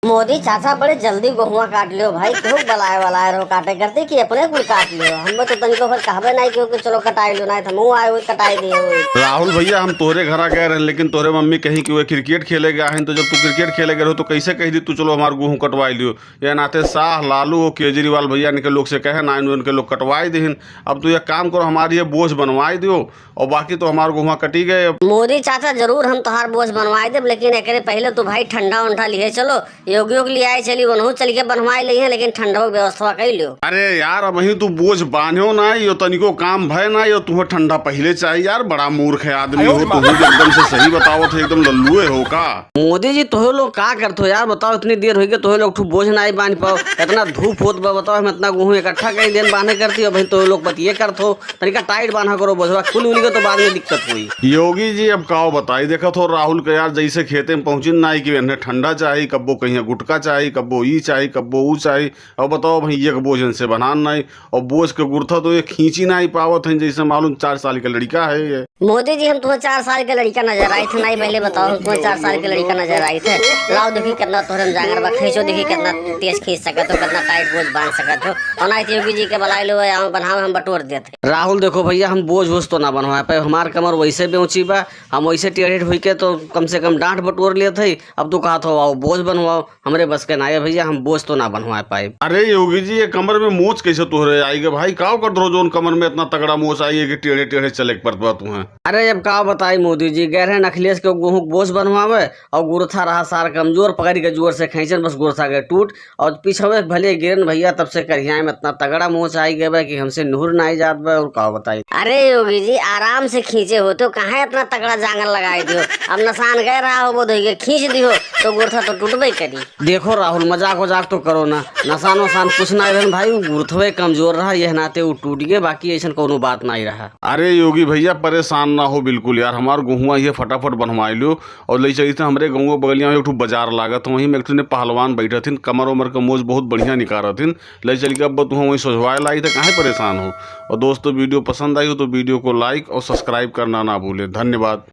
मोदी चाचा बड़े जल्दी गेहुआ काट लियो भाई, क्यों बलाए वलाए रहो काटे करते कि अपने कुल काट लियो। हम तो तनिको फिर कहबे नहीं क्योंकि चलो कटाई लो, नहीं तो आए हुए कटाई दिए हुए। राहुल भैया हम तोरे घरा गए रहे, लेकिन तोरे मम्मी कहीं कि वो क्रिकेट खेले गए हैं, तो जब तू क्रिकेट खेले गए हो तो कैसे कही दी तू चलो हमारे गेहूँ कटवाई लियो। ये नाते शाह लालू हो केजरीवाल भैया इनके लोग से कहे ना इनके लोग कटवाई दीन। अब तू एक काम करो हमारी ये बोझ बनवाई दियो और बाकी तो हमारे गेहूँ कटी गए। मोदी चाचा जरूर हम तोहार बोझ बनवाए देब, लेकिन एक पहले तो भाई ठंडा उंडा लिए चलो, योगियों के लिए आए चली वनहु चल के बनवाए ली है, लेकिन ठंडा की व्यवस्था कर लियो। अरे यार अब वही तू बोझ बांधो ना, यो तनिको काम भय ना, यो तुम्हें ठंडा पहले चाहिए। यार बड़ा मूर्ख है आदमी हो तुम, एकदम से सही बताओ थे, एकदम लल्लुए हो का। मोदी जी तो लोग का करते हो यार, बताओ इतनी देर हुई तो लोग बोझ ना बांध पाओ, इतना धूप होत बा, बताओ हम इतना गेहूँ इकट्ठा कई दिन बांधे करती हो भाई, तो लोग बतिये करते हो तरीका टाइट बांधा करो बोझवा, खुल उली तो बाद में दिक्कत हुई। योगी जी अब काओ बताई, देखा तो राहुल के यार जैसे खेते में पहुंची ना कि इन्हें ठंडा चाहिए, कब्बो कहीं गुटका चाहिए, कब्बो ई चाहिए, कब्बो ऊ चाहिए। अब बताओ भाई एक बोझ इनसे बनान नहीं, और बोझ के गुर्था तो ये खींची नहीं पावत है, जैसे मालूम 4 साल का लड़का है ये। मोदी जी हम तुम्हें 4 साल के लड़का नजर आई थे नहीं, पहले बताओ हम तुम्हें 4 साल के लड़का नजर आई थे। लाओ देखी कितना तोहरे जांगर बा खींचो, देखी कितना तेज खींच सकत हो, कितना टाइट बोझ बांध सकत हो, और ना योगी जी के बुलाए लो बनावे हम बटोर देते। राहुल देखो भैया हम बोझ वोझ तो ना बनवाए पाए, हमार कमर वैसे भी ऊंची बा, हम वैसे टेढ़े हुई के तो कम से कम डांट बटोर लिए थे। अब तू कहा तो आओ बोझ बनवाओ, हमरे बस के ना है भैया, हम बोझ तो ना बनवा पाए। अरे योगी जी ये कमर में मोच कैसे तोहरे आएगा भाई, काओ कर दो जो कमर में इतना तगड़ा मोच आई है कि टेढ़े टेढ़े चले पड़ता तुम्हें। अरे अब का बताई मोदी जी गए रहे अखिलेश के गेहूँ बोझ बनवावे, और गुरथा रहा सार कमजोर, पकड़ के जोर से खींचन बस गुरथा गए टूट, और पीछे भले गिरन भैया, तब से करिया में इतना तगड़ा मोच आई गए कि हमसे नूर ना आई जात बा। और का बताई। अरे योगी जी आराम से खींचे हो तो कहाँ इतना तगड़ा जांगर लगाए दियो, अब नसान गए रहा हो वो धोई खींच दियो तो गुरथा तो टूटबे करी। देखो राहुल मजाक वजाक तो करो ना, नसान वसान कुछ ना रहन भाई, गुरथवे कमजोर रहा यह नाते वो टूट गए, बाकी ऐसा कोनो बात नहीं रहा। अरे योगी भैया परेशान ना हो बिल्कुल यार, हमार गेहुआ ये फटाफट बनवाई लो और ले चली थे हमारे गाँव बगलिया में एक बाजार लागत वहीं में एक पहलवान बैठे थे, कमर उमर का मोज बहुत बढ़िया निकाल थिन, ले चल के अब तुम वहीं सोझवाए लाई थे, काहे परेशान हो। और दोस्तों वीडियो पसंद आई हो तो वीडियो को लाइक और सब्सक्राइब करना ना भूले। धन्यवाद।